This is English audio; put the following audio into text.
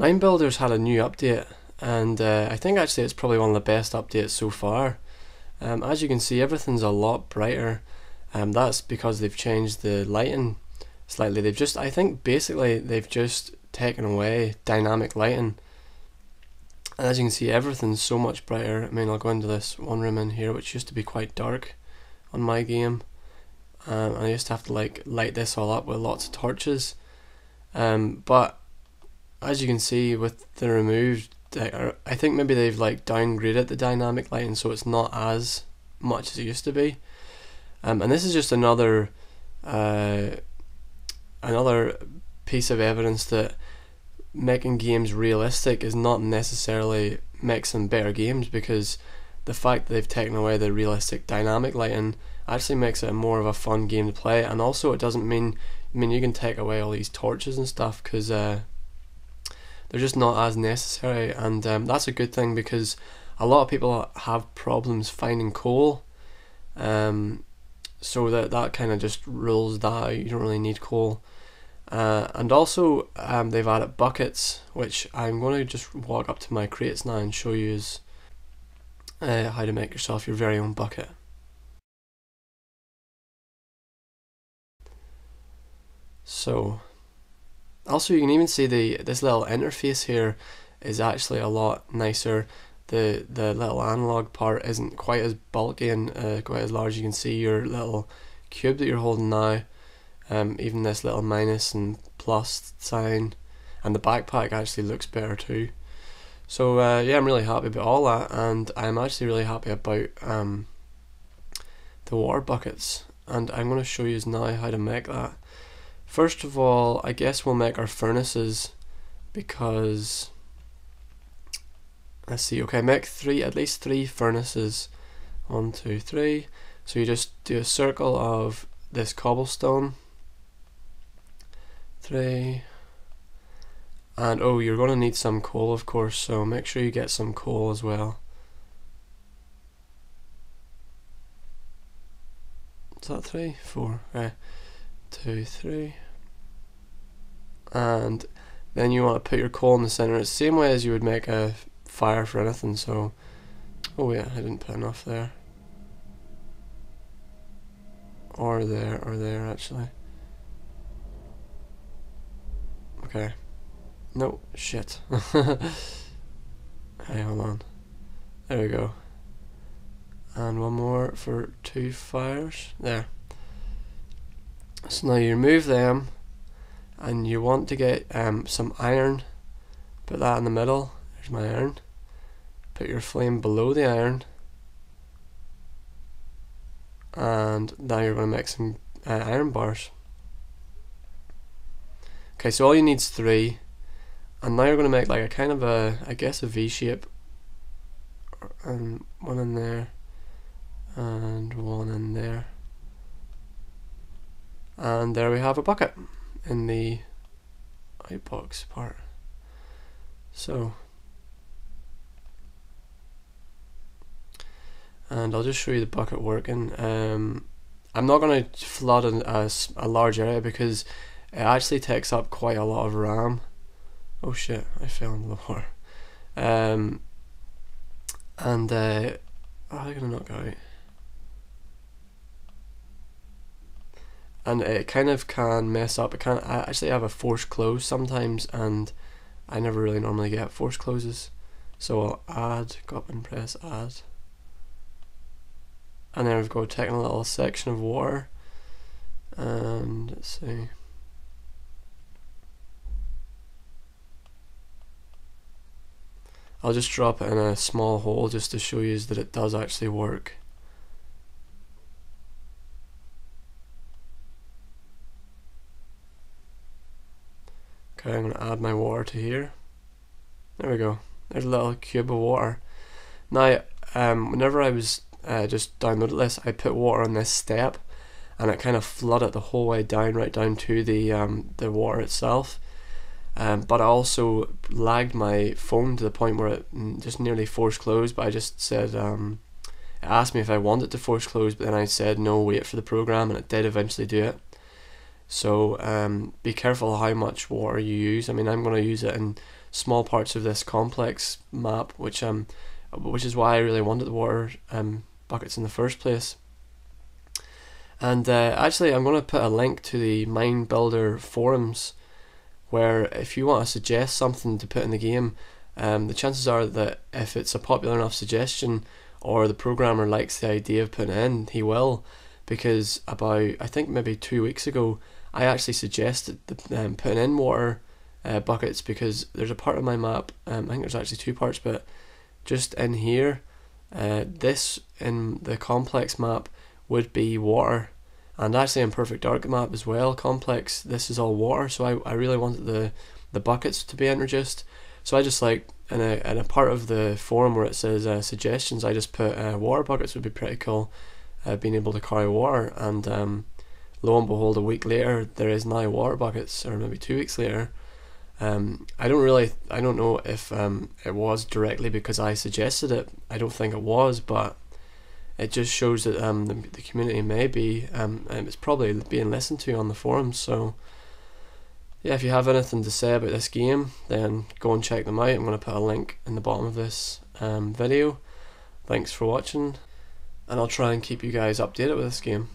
Minebuilder's had a new update, and I think actually it's probably one of the best updates so far. As you can see, everything's a lot brighter. That's because they've changed the lighting slightly. I think basically they've just taken away dynamic lighting. And as you can see, everything's so much brighter. I mean, I'll go into this one room in here, which used to be quite dark on my game. And I used to have to light this all up with lots of torches. But as you can see with the removed, I think maybe they've downgraded the dynamic lighting so it's not as much as it used to be. And this is just another piece of evidence that making games realistic is not necessarily makes them better games, because the fact that they've taken away the realistic dynamic lighting actually makes it more of a fun game to play. And also it doesn't mean you can take away all these torches and stuff, because they're just not as necessary, and that's a good thing, because a lot of people have problems finding coal, so that kind of just rules that out. You don't really need coal. And also they've added buckets, which I'm going to just walk up to my crates now and show you how to make yourself your very own bucket. So also you can even see this little interface here is actually a lot nicer. The little analog part isn't quite as bulky and quite as large. You can see your little cube that you're holding now. Even this little minus and plus sign, and the backpack actually looks better too. So yeah, I'm really happy about all that, and I'm actually really happy about the water buckets, and I'm going to show you now how to make that. First of all, I guess we'll make our furnaces, because let's see, okay, make at least three furnaces. 1, 2, 3. So you just do a circle of this cobblestone. 3. And oh, you're going to need some coal, of course, so make sure you get some coal as well. Is that 3? 4. Okay. 2, 3. And then you want to put your coal in the center. It's the same way as you would make a fire for anything. So, oh yeah, I didn't put enough there. Or there actually. Okay. No, shit. Hey, hold on. There we go. And one more for 2 fires. There. So now you remove them, and you want to get some iron. Put that in the middle. There's my iron. Put your flame below the iron. And now you're going to make some iron bars. Okay, so all you need is 3, and now you're going to make like a kind of I guess a V shape, and one in there, and one in there, and there we have a bucket in the outbox part. So, and I'll just show you the bucket working. I'm not going to flood a large area, because it actually takes up quite a lot of RAM. Oh shit, I fell into the water. Oh, I'm gonna knock it out. And it kind of can mess up. I actually have a force close sometimes, and I never really normally get force closes. So I'll go up and press add. And then we've got taking a little section of water. And let's see. I'll just drop it in a small hole just to show you that it does actually work. Okay, I'm going to add my water to here. There we go. There's a little cube of water. Now, whenever I was just downloaded this, I put water on this step, and it kind of flooded the whole way down, right down to the water itself. But I also lagged my phone to the point where it just nearly force closed, but I just said, it asked me if I wanted to force close, but then I said no, wait for the program, and it did eventually do it. So be careful how much water you use. I mean, I'm going to use it in small parts of this complex map, which is why I really wanted the water buckets in the first place. And actually, I'm going to put a link to the Minebuilder forums, where if you want to suggest something to put in the game, the chances are that if it's a popular enough suggestion, or the programmer likes the idea of putting it in, he will. Because about, I think maybe 2 weeks ago, I actually suggested putting in water buckets, because there's a part of my map, I think there's actually 2 parts, but just in here, this in the complex map would be water, and actually in Perfect Dark map as well, complex, this is all water. So I really wanted the buckets to be introduced. So I just like in a part of the forum where it says suggestions, I just put water buckets would be pretty cool, being able to carry water. And lo and behold, a week later there is now water buckets, or maybe 2 weeks later. I don't know if it was directly because I suggested it. I don't think it was, but it just shows that the community may be, it's probably being listened to on the forums. So yeah, if you have anything to say about this game, then go and check them out. I'm going to put a link in the bottom of this video. Thanks for watching, and I'll try and keep you guys updated with this game.